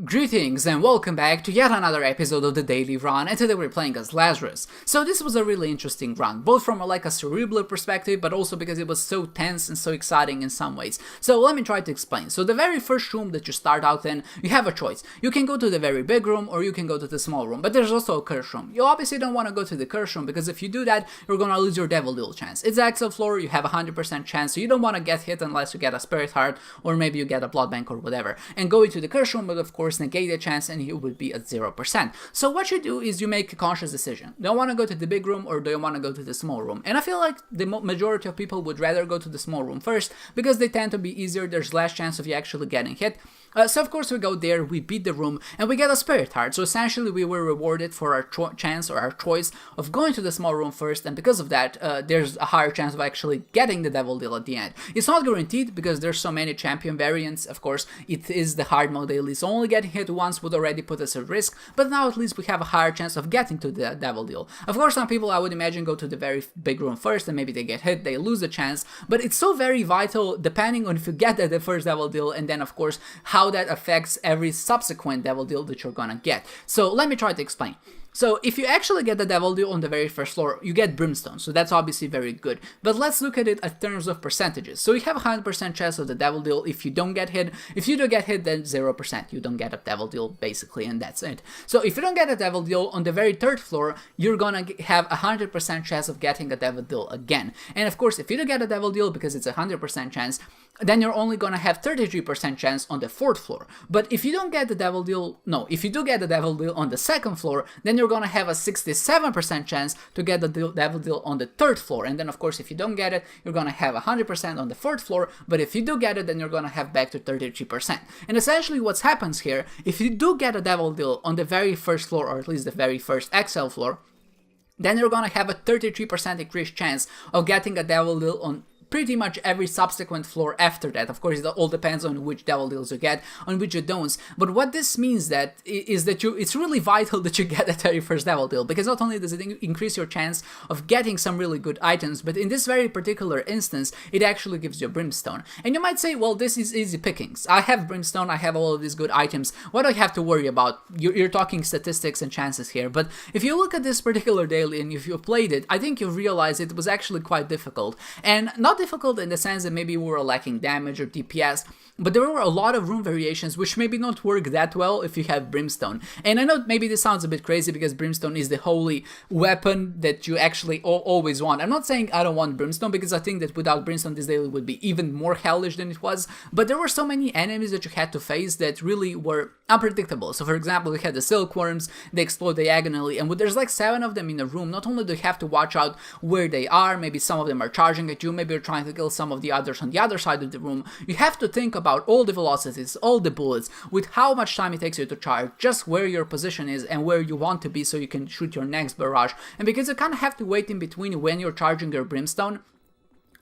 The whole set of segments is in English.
Greetings and welcome back to yet another episode of the Daily Run, and today we're playing as Lazarus. So this was a really interesting run, both from a cerebral perspective, but also because it was so tense and so exciting in some ways. So let me try to explain. So the very first room that you start out in, you have a choice. You can go to the very big room or you can go to the small room, but there's also a curse room. You obviously don't want to go to the curse room because if you do that, you're gonna lose your devil deal chance. It's the Excel floor, you have a 100% chance, so you don't want to get hit unless you get a spirit heart or maybe you get a blood bank or whatever. And going to the curse room, but of course negate the chance and you would be at 0%. So what you do is you make a conscious decision. Do I want to go to the big room or do I want to go to the small room? And I feel like the majority of people would rather go to the small room first because they tend to be easier, there's less chance of you actually getting hit. So of course we go there, we beat the room, and we get a spirit heart. So essentially we were rewarded for our chance or our choice of going to the small room first, and because of that, there's a higher chance of actually getting the devil deal at the end. It's not guaranteed because there's so many champion variants. Of course, it is the hard mode daily, so only getting hit once would already put us at risk, but now at least we have a higher chance of getting to the devil deal. Of course, some people I would imagine go to the very big room first, and maybe they get hit, they lose the chance, but it's so very vital depending on if you get the first devil deal, and then of course how that affects every subsequent devil deal that you're gonna get. So let me try to explain. So if you actually get the devil deal on the very first floor, you get Brimstone, so that's obviously very good. But let's look at it in terms of percentages. So you have a 100% chance of the devil deal if you don't get hit. If you do get hit, then 0%. You don't get a devil deal, basically, and that's it. So if you don't get a devil deal on the very third floor, you're gonna have a 100% chance of getting a devil deal again. And of course, if you do get a devil deal, because it's a 100% chance, then you're only gonna have 33% chance on the fourth floor. But if you don't get the devil deal, if you do get the devil deal on the second floor, then you're gonna have a 67% chance to get the devil deal on the third floor. And then of course, if you don't get it, you're gonna have 100% on the fourth floor. But if you do get it, then you're gonna have back to 33%. And essentially what happens here, if you do get a devil deal on the very first floor, or at least the very first XL floor, then you're gonna have a 33% increased chance of getting a devil deal on pretty much every subsequent floor after that. Of course, it all depends on which devil deals you get, on which you don't. But what this means is that it's really vital that you get that very first devil deal, because not only does it increase your chance of getting some really good items, but in this very particular instance, it actually gives you Brimstone. And you might say, well, this is easy pickings. I have Brimstone, I have all of these good items. What do I have to worry about? You're talking statistics and chances here. But if you look at this particular daily and if you played it, I think you realize it was actually quite difficult. And not difficult in the sense that maybe we were lacking damage or DPS, but there were a lot of room variations which maybe not work that well if you have Brimstone. And I know maybe this sounds a bit crazy because Brimstone is the holy weapon that you actually always want. I'm not saying I don't want Brimstone, because I think that without Brimstone this daily would be even more hellish than it was, but there were so many enemies that you had to face that really were unpredictable. So for example, we had the silkworms, they explode diagonally, and when there's like 7 of them in a room, not only do you have to watch out where they are, maybe some of them are charging at you, maybe you're trying to kill some of the others on the other side of the room, you have to think about all the velocities, all the bullets, with how much time it takes you to charge, just where your position is and where you want to be so you can shoot your next barrage. And because you kind of have to wait in between when you're charging your Brimstone,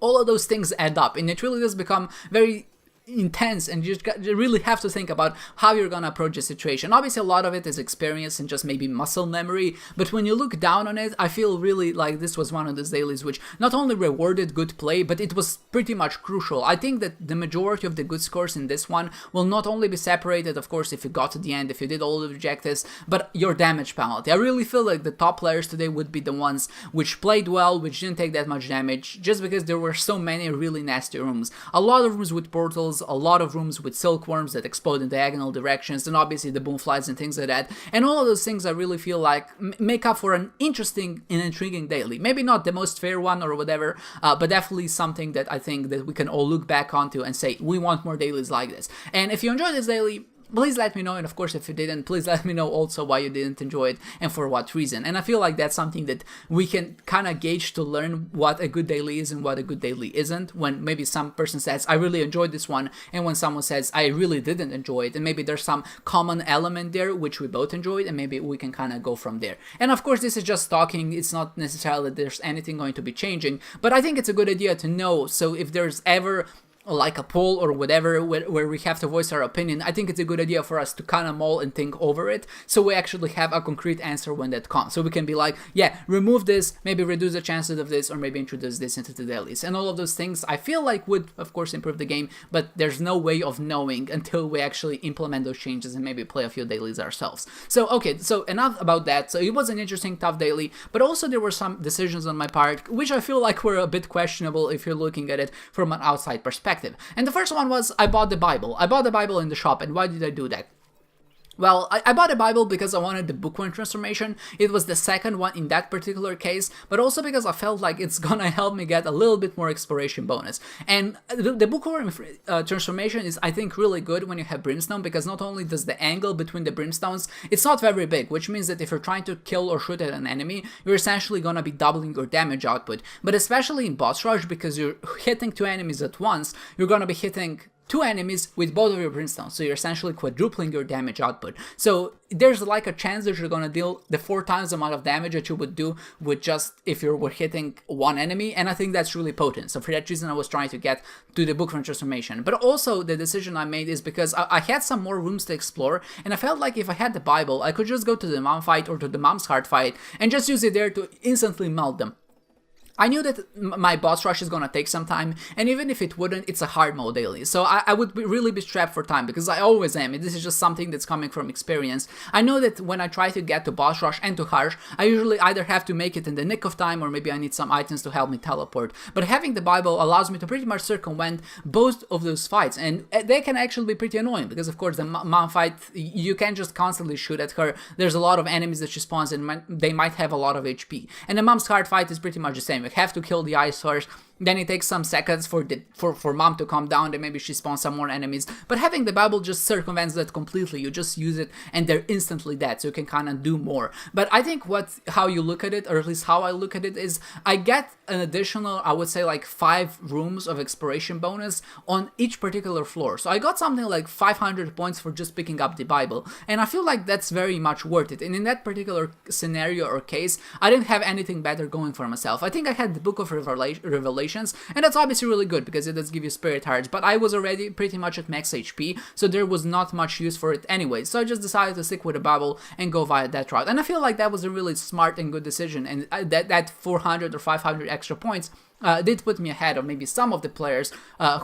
all of those things add up, and it really does become very intense, and you really have to think about how you're gonna approach the situation. Obviously a lot of it is experience and just maybe muscle memory, but when you look down on it, I feel really like this was one of those dailies which not only rewarded good play, but it was pretty much crucial. I think that the majority of the good scores in this one will not only be separated, of course, if you got to the end, if you did all the objectives, but your damage penalty. I really feel like the top players today would be the ones which played well, which didn't take that much damage, just because there were so many really nasty rooms. A lot of rooms with portals, a lot of rooms with silkworms that explode in diagonal directions, and obviously the boomflies and things like that. And all of those things I really feel like make up for an interesting and intriguing daily. Maybe not the most fair one or whatever, but definitely something that I think that we can all look back onto and say, we want more dailies like this. And if you enjoyed this daily, please let me know, and of course if you didn't, please let me know also why you didn't enjoy it and for what reason. And I feel like that's something that we can kind of gauge to learn what a good daily is and what a good daily isn't, when maybe some person says, I really enjoyed this one, and when someone says, I really didn't enjoy it, and maybe there's some common element there which we both enjoyed, and maybe we can kind of go from there. And of course this is just talking, it's not necessarily that there's anything going to be changing, but I think it's a good idea to know, so if there's ever like a poll or whatever where we have to voice our opinion, I think it's a good idea for us to kind of mull and think over it, so we actually have a concrete answer when that comes. So we can be like, yeah, remove this, maybe reduce the chances of this, or maybe introduce this into the dailies. And all of those things I feel like would, of course, improve the game, but there's no way of knowing until we actually implement those changes and maybe play a few dailies ourselves. So, okay, so enough about that. So it was an interesting, tough daily, but also there were some decisions on my part, which I feel like were a bit questionable if you're looking at it from an outside perspective. And the first one was I bought the Bible. I bought the Bible in the shop, and why did I do that? Well, I bought a Bible because I wanted the bookworm transformation. It was the second one in that particular case, but also because I felt like it's gonna help me get a little bit more exploration bonus. And the bookworm transformation is, I think, really good when you have Brimstone, because not only does the angle between the Brimstones, it's not very big, which means that if you're trying to kill or shoot at an enemy, you're essentially gonna be doubling your damage output. But especially in boss rush, because you're hitting 2 enemies at once, you're gonna be hitting 2 enemies with both of your Brimstones, so you're essentially quadrupling your damage output. So there's like a chance that you're gonna deal the 4 times the amount of damage that you would do with just if you were hitting 1 enemy, and I think that's really potent. So for that reason I was trying to get to the bookworm transformation. But also the decision I made is because I had some more rooms to explore, and I felt like if I had the Bible, I could just go to the mom fight or to the mom's heart fight and just use it there to instantly melt them. I knew that my boss rush is gonna take some time, and even if it wouldn't, it's a hard mode daily. So I would really be strapped for time, because I always am, and this is just something that's coming from experience. I know that when I try to get to boss rush and to harsh, I usually either have to make it in the nick of time, or maybe I need some items to help me teleport. But having the Bible allows me to pretty much circumvent both of those fights, and they can actually be pretty annoying, because of course the mom fight, you can't just constantly shoot at her. There's a lot of enemies that she spawns, and they might have a lot of HP. And the mom's heart fight is pretty much the same. Have to kill the ice horse, then it takes some seconds for mom to calm down, then maybe she spawns some more enemies. But having the Bible just circumvents that completely. You just use it and they're instantly dead, so you can kind of do more. But I think how you look at it, or at least how I look at it, is I get an additional, I would say, like 5 rooms of exploration bonus on each particular floor. So I got something like 500 points for just picking up the Bible, and I feel like that's very much worth it. And in that particular scenario or case, I didn't have anything better going for myself. I think I had the Book of Revelation, and that's obviously really good because it does give you spirit hearts, but I was already pretty much at max HP, so there was not much use for it anyway. So I just decided to stick with the Bible and go via that route, and I feel like that was a really smart and good decision. And that 400 or 500 extra points did put me ahead of maybe some of the players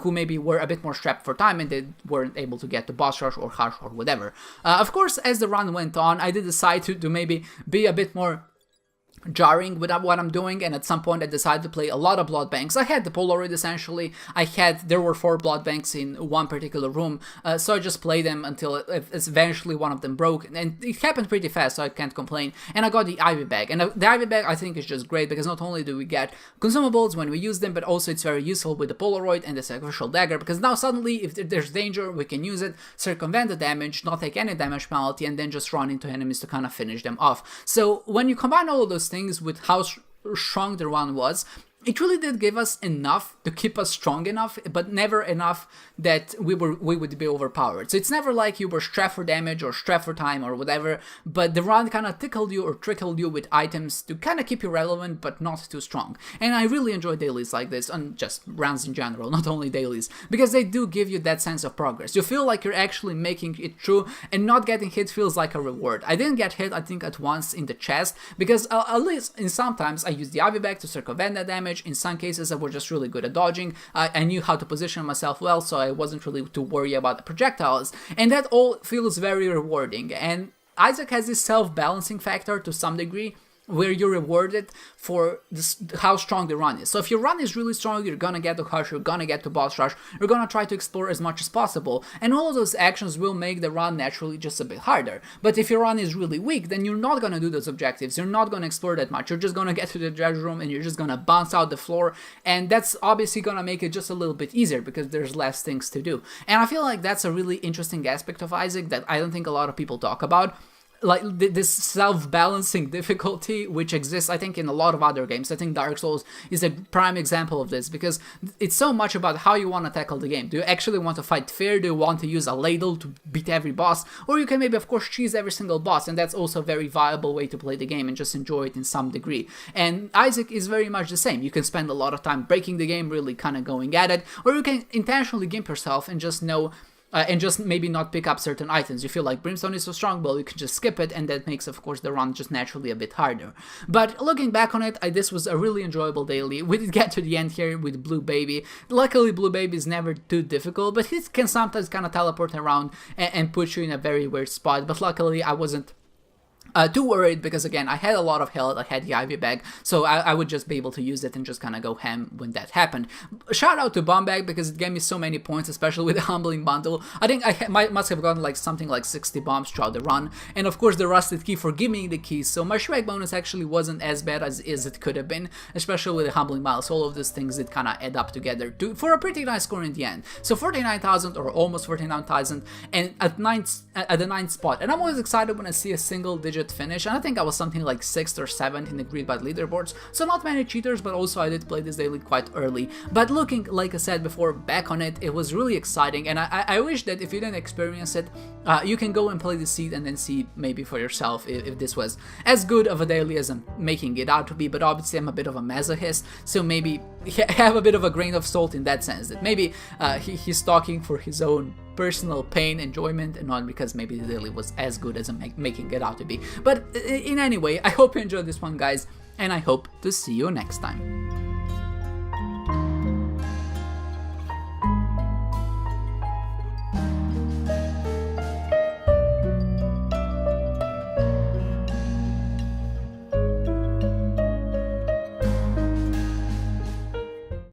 who maybe were a bit more strapped for time and they weren't able to get to boss rush or harsh or whatever. Of course, as the run went on, I did decide to maybe be a bit more jarring with what I'm doing, and at some point I decided to play a lot of blood banks. I had the Polaroid essentially. There were 4 blood banks in one particular room, so I just played them until eventually one of them broke, and it happened pretty fast, so I can't complain. And I got the Ivy bag, and the Ivy bag I think is just great because not only do we get consumables when we use them, but also it's very useful with the Polaroid and the sacrificial dagger, because now suddenly if there's danger, we can use it, circumvent the damage, not take any damage penalty, and then just run into enemies to kind of finish them off. So when you combine all of those things with how strong the run was, it really did give us enough to keep us strong enough, but never enough that we would be overpowered. So it's never like you were strapped for damage or strapped for time or whatever, but the run kind of tickled you or trickled you with items to kind of keep you relevant, but not too strong. And I really enjoy dailies like this, and just runs in general, not only dailies, because they do give you that sense of progress. You feel like you're actually making it through, and not getting hit feels like a reward. I didn't get hit, I think, at once in the chest, because at least in sometimes I used the Ivy bag to circumvent that damage. In some cases I was just really good at dodging. I knew how to position myself well, so I wasn't really too worried about the projectiles, and that all feels very rewarding. And Isaac has this self-balancing factor to some degree, where you're rewarded for how strong the run is. So if your run is really strong, you're gonna get to harsh, you're gonna get to boss rush, you're gonna try to explore as much as possible, and all of those actions will make the run naturally just a bit harder. But if your run is really weak, then you're not gonna do those objectives, you're not gonna explore that much, you're just gonna get to the judge room and you're just gonna bounce out the floor, and that's obviously gonna make it just a little bit easier because there's less things to do. And I feel like that's a really interesting aspect of Isaac that I don't think a lot of people talk about. like this self-balancing difficulty which exists, I think, in a lot of other games. I think Dark Souls is a prime example of this, because it's so much about how you want to tackle the game. Do you actually want to fight fair? Do you want to use a ladle to beat every boss? Or you can maybe, of course, cheese every single boss, and that's also a very viable way to play the game and just enjoy it in some degree. And Isaac is very much the same. You can spend a lot of time breaking the game, really kind of going at it, or you can intentionally gimp yourself and just know and just maybe not pick up certain items. You feel like Brimstone is so strong, well, you can just skip it, and that makes, of course, the run just naturally a bit harder. But looking back on it, this was a really enjoyable daily. We did get to the end here with Blue Baby. Luckily, Blue Baby is never too difficult, but he can sometimes kind of teleport around and put you in a very weird spot. But luckily, I wasn't too worried, because again, I had a lot of health, I had the Ivy Bag, so I would just be able to use it and just kind of go ham when that happened. Shout out to Bomb Bag, because it gave me so many points, especially with the Humbling Bundle. I think I must have gotten like something like 60 bombs throughout the run, and of course the Rusted Key for giving me the keys, so my Shrek bonus actually wasn't as bad as it could have been, especially with the Humbling Miles. All of these things did kind of add up together for a pretty nice score in the end. So 49,000 or almost 49,000, and at the 9th spot, and I'm always excited when I see a single digit finish, and I think I was something like 6th or 7th in the grid by leaderboards, so not many cheaters, but also I did play this daily quite early. But looking, like I said before, back on it, it was really exciting, and I wish that if you didn't experience it, you can go and play the seed and then see maybe for yourself if this was as good of a daily as I'm making it out to be. But obviously I'm a bit of a masochist, so maybe have a bit of a grain of salt in that sense, that maybe he's talking for his own personal pain, enjoyment, and not because maybe the daily was as good as I'm making it out to be. But in any way, I hope you enjoyed this one, guys, and I hope to see you next time.